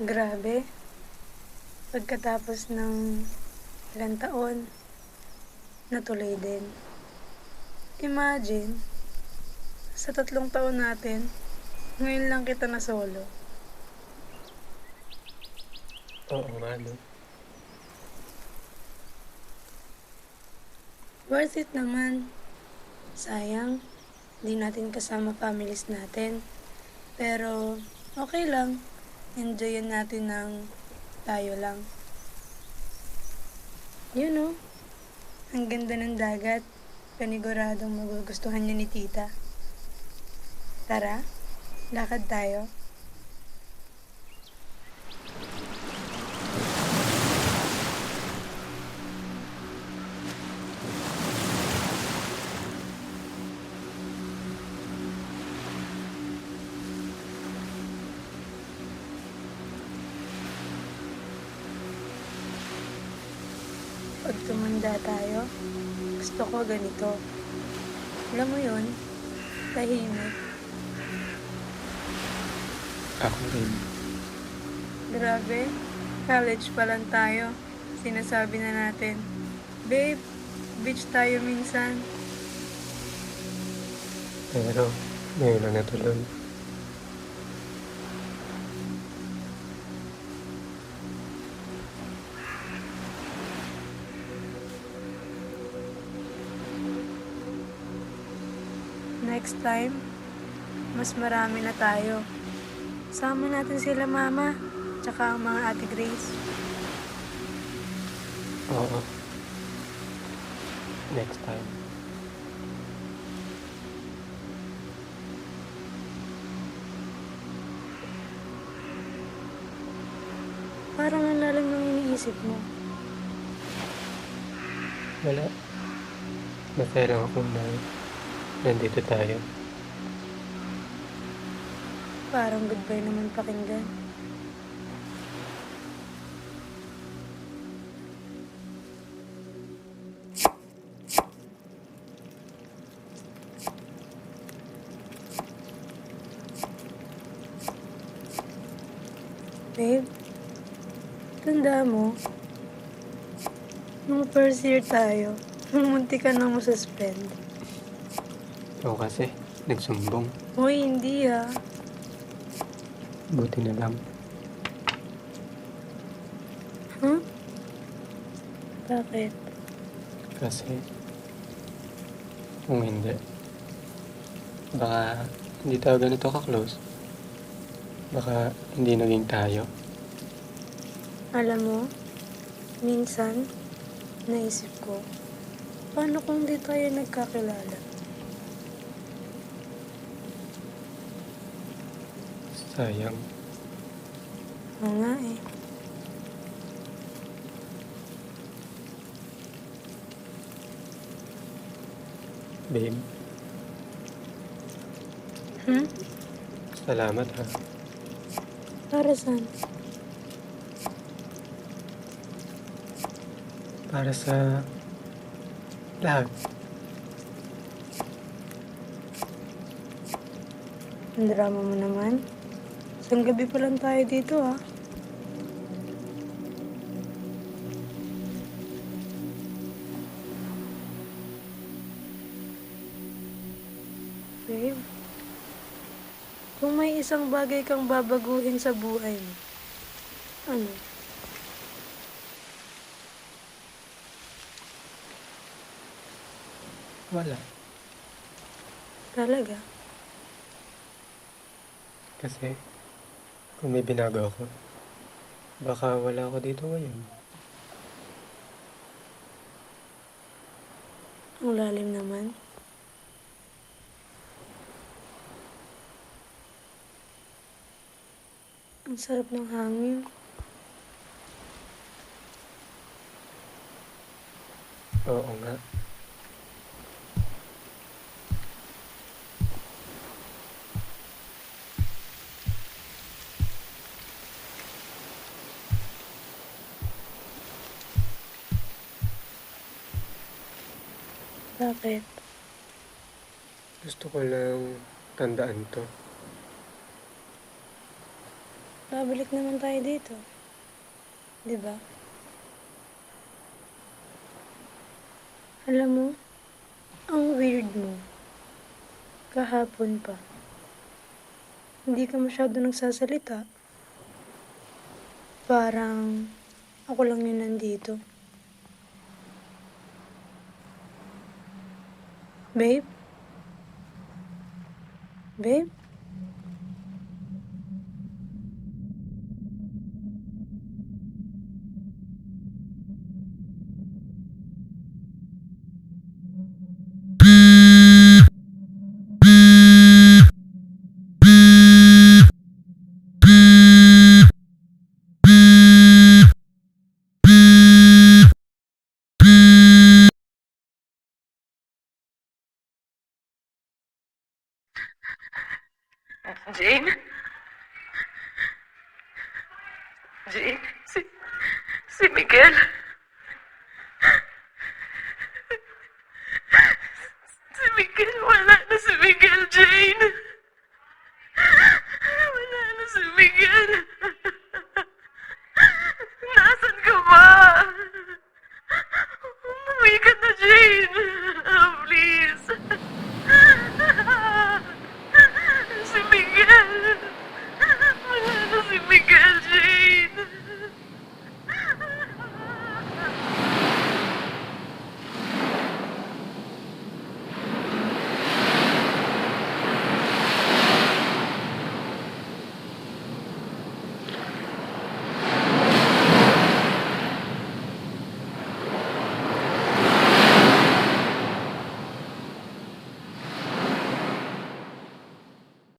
Grabe, pagkatapos ng ilang taon, natuloy din. Imagine, sa 3 taon natin, ngayon lang kita na-solo. Oo nga 'no. Worth it naman. Sayang, di natin kasama families natin. Pero okay lang, enjoyin natin ng tayo lang. You know, ang ganda ng dagat. Paniguradong magugustuhan niya ni tita. Tara, lakad tayo. Pag tumanda tayo, gusto ko ganito. Alam mo yun, tahimik. Ako rin. Grabe, college pa lang tayo. Sinasabi na natin, babe, beach tayo minsan. Pero ngayon lang natuloy. Next time, mas marami na tayo. Sama natin sila mama, tsaka ang mga ate Grace. Oo, next time. Parang ang lalim ng iniisip mo. Wala, masaya lang ako na nandito tayo. Parang goodbye naman pakinggan. Babe, tanda mo, nung first year tayo, nung munti ka na mo suspend. Ikaw kasi, nagsumbong. Hoy, hindi ah. Buti na lang. Huh? Bakit? Kasi, kung hindi, baka hindi tayo ganito ka-close. Baka hindi naging tayo. Alam mo, minsan, naisip ko, paano kung di tayo nagkakilala? Sayang. Oo nga eh. Babe, Hmm? salamat ha. Para saan? Para sa lahat. Ang drama mo naman. Isang gabi pa lang tayo dito ah. Babe, kung may isang bagay kang babaguhin sa buhay mo, ano? Wala. Talaga? Kasi, kung may binago ako, baka wala ako dito ngayon. Ang lalim naman. Ang sarap ng hangin. Oo nga. Bakit? Gusto ko lang tandaan to. babalik naman tayo dito. Di ba? Alam mo, ang weird mo. Kahapon pa. Hindi ka masyado nagsasalita. Parang ako lang yun nandito. Babe? Babe? Jane? Jane? Si Miguel? Si Miguel, wala na si Miguel.